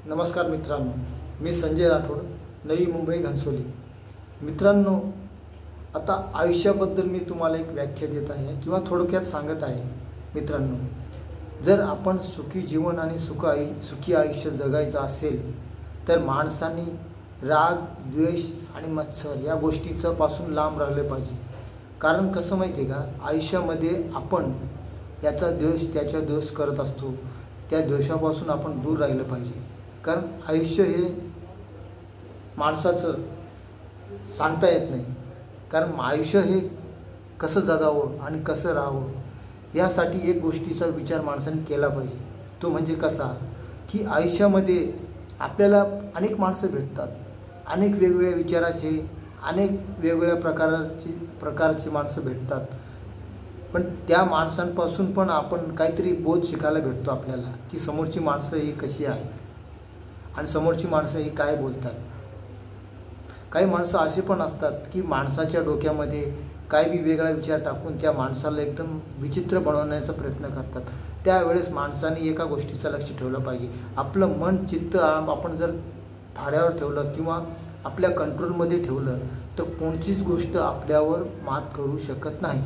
नमस्कार मित्रांनो, मी संजय राठोड, नवी मुंबई घनसोली। मित्रांनो, आता आयुष्याबद्दल मी तुम्हाला एक व्याख्या देत आहे किंवा थोडक्यात सांगत आहे। मित्रांनो, जर आपण सुखी जीवन आणि सुखी आयुष्य जगायचं असेल तर माणसांनी राग, द्वेष आणि मत्सर या गोष्टीचं पासून लांब राहिले पाहिजे। कारण कसं माहिती आहे का, आयुष्यामध्ये आपण याचा द्वेष त्याचा द्वेष करत असतो, त्या द्वेषापासून आपण दूर राहिलं पाहिजे। कारण आयुष्य हे माणसाचं सांगता येत नाही। कारण आयुष्य हे कसं जगावं आणि कसं राहावं यासाठी एक गोष्टीचा विचार माणसाने केला पाहिजे। तो म्हणजे कसा, की आयुष्यामध्ये आपल्याला अनेक माणसं भेटतात, अनेक वेगवेगळ्या विचाराचे, अनेक वेगवेगळ्या प्रकारची माणसं भेटतात। पण त्या माणसांपासून पण आपण काहीतरी बोध शिकायला भेटतो आपल्याला, की समोरची माणसं ही कशी आहेत आणि समोरची माणसं ही काय बोलतात। काही माणसं असे पण असतात की माणसाच्या डोक्यामध्ये काय बी वेगळा विचार टाकून त्या माणसाला एकदम विचित्र बनवण्याचा प्रयत्न करतात। त्यावेळेस माणसाने एका गोष्टीचं लक्ष ठेवलं पाहिजे, आपलं मन चित्त आपण जर थाऱ्यावर ठेवलं किंवा आपल्या कंट्रोलमध्ये ठेवलं तर कोणतीच गोष्ट आपल्यावर मात करू शकत नाही।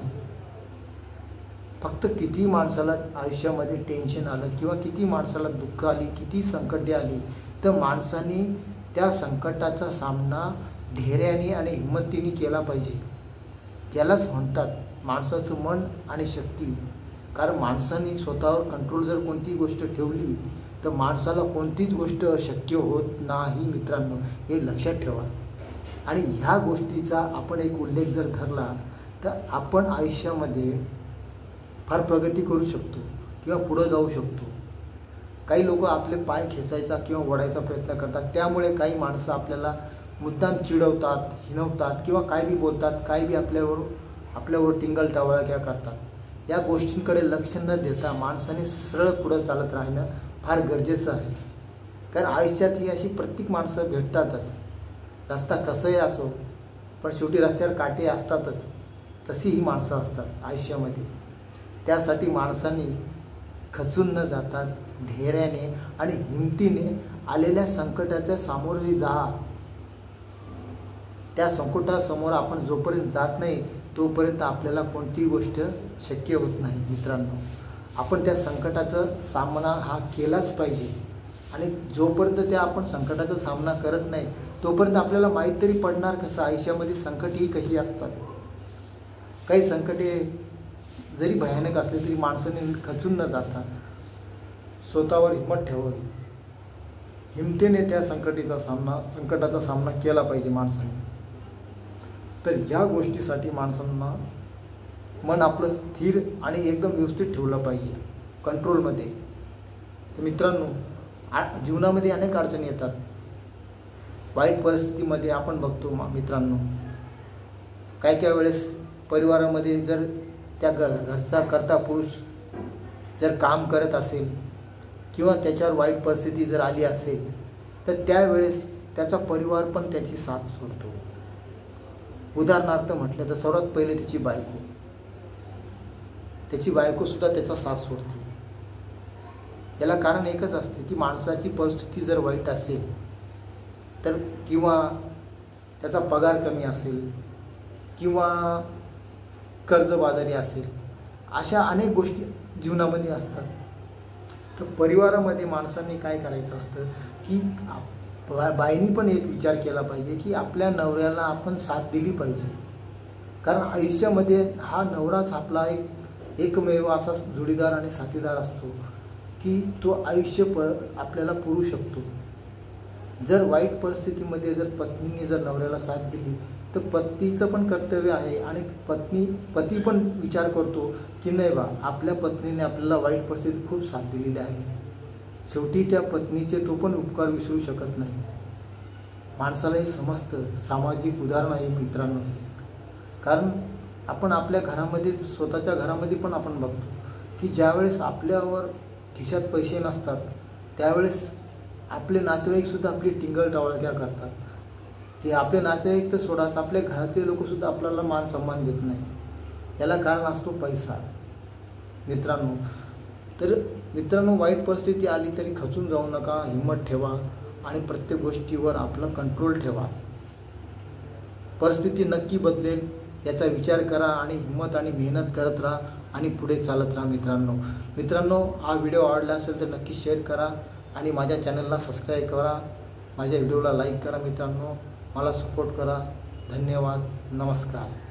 फक्त किती माणसाला आयुष्यामध्ये टेन्शन आलं किंवा किती माणसाला दुःख आली, किती संकटे आली, तर माणसाने त्या संकटाचा सामना धैर्याने आणि हिंमतीने केला पाहिजे। त्यालाच म्हणतात माणसाचं मन आणि शक्ती। कारण माणसाने स्वतःवर कंट्रोल जर कोणती गोष्ट ठेवली तर माणसाला कोणतीच गोष्ट अशक्य होत नाही। मित्रांनो, हे लक्षात ठेवा। आणि ह्या गोष्टीचा आपण एक उल्लेख जर धरला तर आपण आयुष्यामध्ये फार प्रगती करू शकतो किंवा पुढे जाऊ शकतो। काही लोक आपले पाय खेचायचा किंवा ओढायचा प्रयत्न करतात, त्यामुळे काही माणसं आपल्याला मुद्दाम चिडवतात, हिणवतात किंवा काय बी बोलतात, काय बी आपल्यावर टिंगल टावळक्या करतात। या गोष्टींकडे लक्ष न देता माणसाने सरळ पुढे चालत राहणं फार गरजेचं आहे। कारण आयुष्यात ही अशी प्रत्येक माणसं भेटतातच, रस्ता कसंही असो पण शेवटी रस्त्यावर काटे असतातच, तशी ही माणसं असतात आयुष्यामध्ये। त्यासाठी माणसांनी खचून न जाता धैर्याने आणि हिमतीने आलेल्या संकटाच्या सामोरे जा। त्या संकटासमोर आपण जोपर्यंत जात नाही तोपर्यंत आपल्याला कोणतीही गोष्ट शक्य होत नाही। मित्रांनो, आपण त्या संकटाचा सामना हा केलाच पाहिजे। आणि जोपर्यंत आपण संकटाचा सामना करत नाही तोपर्यंत आपल्याला माहीत तरी पडणार कसं आयुष्यामध्ये संकट ही कशी असतात। काही संकटे जरी भयानक असले तरी माणसाने खचून न जाता स्वतःवर हिंमत ठेवावी, हिमतीने त्या संकटाचा सामना केला पाहिजे माणसाने। तर या गोष्टीसाठी माणसांना मन आपलं स्थिर आणि एकदम व्यवस्थित ठेवलं पाहिजे, कंट्रोलमध्ये। तर मित्रांनो, जीवनामध्ये अनेक अडचणी येतात, वाईट परिस्थितीमध्ये आपण बघतो मित्रांनो, काय वेळेस परिवारामध्ये जर त्या घरचा कर्ता पुरुष जर काम करत असेल किंवा त्याच्यावर वाईट परिस्थिती जर आली असेल तर त्यावेळेस त्याचा परिवार पण त्याची साथ सोडतो। उदाहरणार्थ म्हटलं तर सर्वात पहिले त्याची बायकोसुद्धा त्याचा साथ सोडते। याला कारण एकच असते की माणसाची परिस्थिती जर वाईट असेल तर किंवा त्याचा पगार कमी असेल किंवा कर्जबाजारी असेल, अशा अनेक गोष्टी जीवनामध्ये असतात। तर परिवारामध्ये माणसांनी काय करायचं असतं की बाईंनी पण एक विचार केला पाहिजे की आपल्या नवऱ्याला आपण साथ दिली पाहिजे। कारण आयुष्यामध्ये हा नवराच आपला एकमेव असा जोडीदार आणि साथीदार असतो की तो आयुष्य आपल्याला पुरू शकतो। जर वाईट परिस्थितीमध्ये जर पत्नीने जर नवऱ्याला साथ दिली तर पत्नीचं पण कर्तव्य आहे आणि पती पण विचार करतो की नाही बा, आपल्या पत्नीने आपल्याला वाईट परिस्थितीत खूप साथ दिलेली आहे, शेवटी त्या पत्नीचे तो पण उपकार विसरू शकत नाही। माणसाला हे समजतं, सामाजिक उदाहरण आहे मित्रांनो हे। कारण आपण आपल्या घरामध्ये, स्वतःच्या घरामध्ये पण आपण बघतो की ज्यावेळेस आपल्यावर खिशात पैसे नसतात त्यावेळेस आपले नातेवाईकसुद्धा आपली टिंगल टावळक्या करतात। ते आपले नातेवाईक तर सोडाच, आपल्या घरातले लोकसुद्धा आपल्याला मान सन्मान देत नाही। याला कारण असतो पैसा। मित्रांनो, तर मित्रांनो, वाईट परिस्थिती आली तरी खचून जाऊ नका, हिंमत ठेवा आणि प्रत्येक गोष्टीवर आपलं कंट्रोल ठेवा. परिस्थिती नक्की बदलेल याचा विचार करा आणि हिंमत आणि मेहनत करत राहा आणि पुढे चालत राहा. मित्रांनो, हा व्हिडिओ आवडला असेल तर नक्की शेअर करा आणि माझ्या चॅनलला सबस्क्राईब करा. माझ्या व्हिडिओला लाईक करा. मित्रांनो, मला सपोर्ट करा. धन्यवाद. नमस्कार.